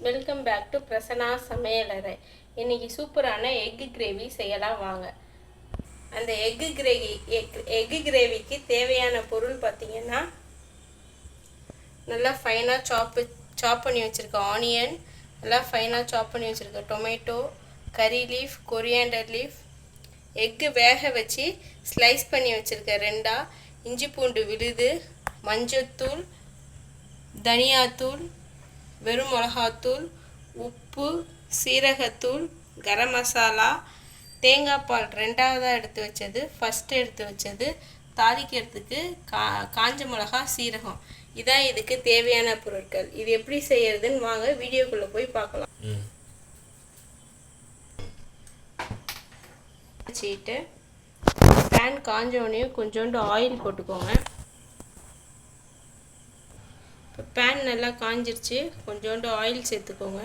Welcome back to Prasanna சமையலறை. இன்றைக்கி சூப்பரான எக்கு கிரேவி செய்யலாம் வாங்க. அந்த எக்கு கிரேவிக்கு தேவையான பொருள் பார்த்திங்கன்னா, நல்லா ஃபைனாக சாப் பண்ணி வச்சுருக்க ஆனியன், நல்லா ஃபைனாக சாப் பண்ணி வச்சுருக்க டொமேட்டோ, கறி லீஃப், கொரியாண்டர் லீஃப், எக்கு வேக வச்சு ஸ்லைஸ் பண்ணி வச்சுருக்க ரெண்டா, இஞ்சி பூண்டு விழுது, மஞ்சத்தூள், தனியாத்தூள், வெறும் மிளகாத்தூள், உப்பு, சீரகத்தூள், கரம் மசாலா, தேங்காய் பால் ரெண்டாவதாக எடுத்து வச்சது, ஃபஸ்ட்டு எடுத்து வச்சது, தாளிக்கிறதுக்கு காஞ்ச மிளகா, சீரகம். இதான் இதுக்கு தேவையான பொருட்கள். இது எப்படி செய்யறதுன்னு வாங்க வீடியோக்குள்ளே போய் பார்க்கலாம். வச்சுட்டு பேன் காஞ்சோடனையும் கொஞ்சோண்டு ஆயில் போட்டுக்கோங்க. பேன் நல்லா காஞ்சிருச்சு, கொஞ்சோண்டு ஆயில் சேர்த்துக்கோங்க.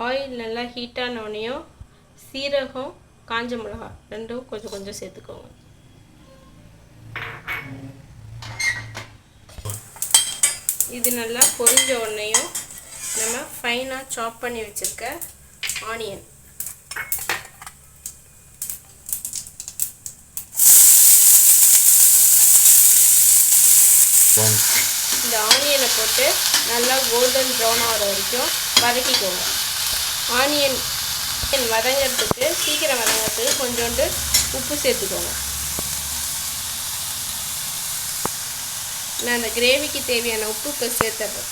ஆயில் நல்லா ஹீட்டானோடனையும் சீரகம், காஞ்ச மிளகா ரெண்டும் கொஞ்சம் கொஞ்சம் சேர்த்துக்கோங்க. இது நல்லா பொரிஞ்ச உடனேயும் நம்ம ஃபைனாக சாப் பண்ணி வச்சுருக்க ஆனியன், இந்த ஆனியனை போட்டு நல்லா கோல்டன் ப்ரௌன் ஆகிற வரைக்கும் வதக்கிக்கோங்க. ஆனியன் வதங்கிறதுக்கு சீக்கிரம் வதங்கிறதுக்கு கொஞ்சோண்டு உப்பு சேர்த்துக்கோங்க. நான் அந்த கிரேவிக்கு தேவையான உப்பு இப்போ சேர்த்துறேன்.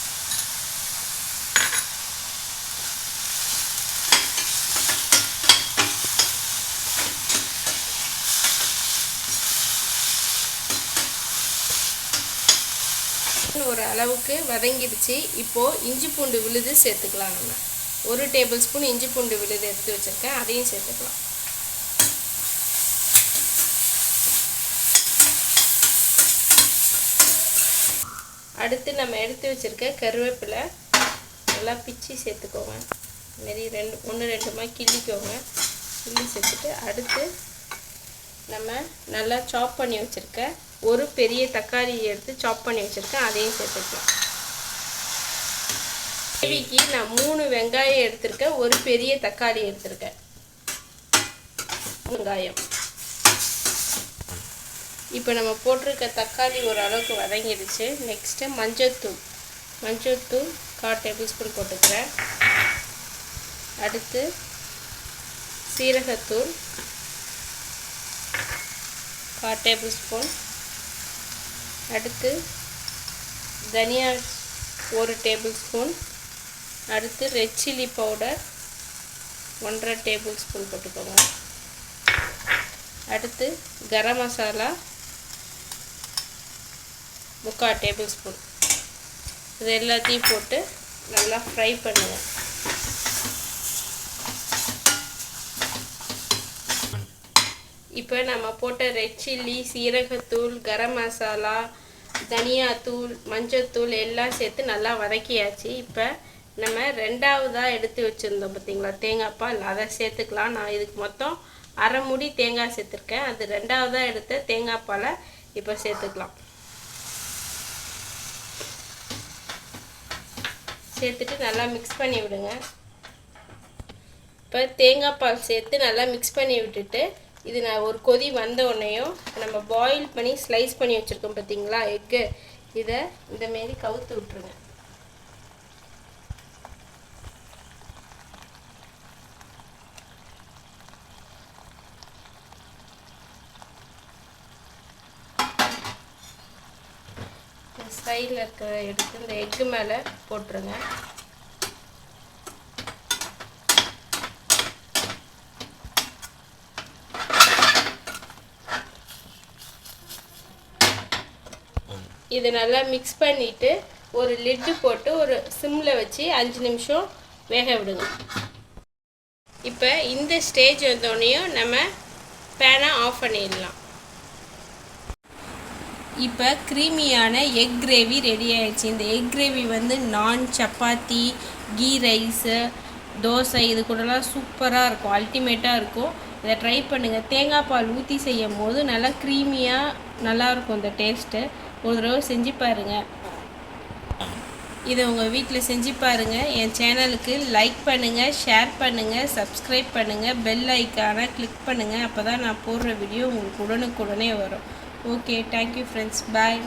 ஒரு அளவுக்கு வதங்கிடுச்சு. இப்போது இஞ்சி பூண்டு விழுது சேர்த்துக்கலாம். நம்ம 1 டேபிள் ஸ்பூன் இஞ்சி பூண்டு விழுது எடுத்து வச்சுருக்கேன், அதையும் சேர்த்துக்கலாம். அடுத்து நம்ம எடுத்து வச்சுருக்க கருவேப்பிலை நல்லா பிச்சு சேர்த்துக்கோங்க. மாரி 1-2 கிள்ளிக்கோங்க. கிள்ளி சேர்த்துட்டு அடுத்து நம்ம நல்லா சாப் பண்ணி வச்சுருக்க ஒரு பெரிய தக்காளி எடுத்து சாப் பண்ணி வச்சுருக்கேன், அதையும் சேர்த்துக்கலாம். கிரேவிக்கு நான் 3 வெங்காயம் எடுத்திருக்கேன், ஒரு பெரிய தக்காளி எடுத்திருக்கேன். வெங்காயம் இப்போ நம்ம போட்டிருக்க தக்காளி ஓரளவுக்கு வதங்கிடுச்சு. நெக்ஸ்ட்டு மஞ்சத்தூள் 1/4 டேபிள் ஸ்பூன் போட்டுக்கிறேன். அடுத்து சீரகத்தூள் 1/4 டேபிள் ஸ்பூன். அடுத்து தனியா 1 டேபிள் ஸ்பூன். அடுத்து red chilli powder 1/2 table spoon போட்டுக்கோங்க. அடுத்து கரம் மசாலா 3/4 டேபிள் ஸ்பூன். இது எல்லாத்தையும் போட்டு நல்லா ஃப்ரை பண்ணுங்கள். இப்போ நம்ம போட்ட ரெட் சில்லி, சீரகத்தூள், கரம் மசாலா, தனியாத்தூள், மஞ்சத்தூள் எல்லாம் சேர்த்து நல்லா வதக்கியாச்சு. இப்போ நம்ம ரெண்டாவதாக எடுத்து வச்சுருந்தோம் பார்த்திங்களா தேங்காய் பால், அதை சேர்த்துக்கலாம். நான் இதுக்கு மொத்தம் 1/2 மூடி தேங்காய் சேர்த்துருக்கேன். அது ரெண்டாவதாக எடுத்த தேங்காய் பாலை இப்போ சேர்த்துக்கலாம். சேர்த்துட்டு நல்லா மிக்ஸ் பண்ணி விடுங்க. இப்போ தேங்காய் பால் சேர்த்து நல்லா மிக்ஸ் பண்ணி விட்டுட்டு இது நான் ஒரு கொதி வந்த உடனேயும் நம்ம பாயில் பண்ணி ஸ்லைஸ் பண்ணி வச்சுருக்கோம் பார்த்திங்களா எக்கு, இதை இந்தமாரி கவுத்து விட்ருங்க. சைடில் இருக்கிற எடுத்து இந்த எக்கு மேலே போட்டுருங்க. இது நல்லா மிக்ஸ் பண்ணிவிட்டு ஒரு லிட்டு போட்டு ஒரு சிம்மில் வச்சு 5 நிமிஷம் வேக விடுங்க. இப்போ இந்த ஸ்டேஜ் வந்தோடனையும் நம்ம பேனை ஆஃப் பண்ணிடலாம். இப்போ க்ரீமியான எக் கிரேவி ரெடி ஆகிடுச்சு. இந்த எக் கிரேவி நான், சப்பாத்தி, கீ ரைஸு, தோசை இது கூடலாம் சூப்பராக இருக்கும், அல்டிமேட்டாக இருக்கும். இதை ட்ரை பண்ணுங்கள். தேங்காய் பால் ஊற்றி செய்யும் போது நல்லா க்ரீமியாக நல்லாயிருக்கும் இந்த டேஸ்ட்டு. ஒரு தடவை செஞ்சு பாருங்கள். இதை உங்கள் வீட்டில் செஞ்சு பாருங்கள். என் சேனலுக்கு லைக் பண்ணுங்கள், ஷேர் பண்ணுங்கள், சப்ஸ்கிரைப் பண்ணுங்கள், பெல் ஐக்கானை கிளிக் பண்ணுங்கள். அப்போ தான் நான் போடுற வீடியோ உங்களுக்கு உடனுக்குடனே வரும். ஓகே, தேங்க்யூ ஃப்ரெண்ட்ஸ், பாய்.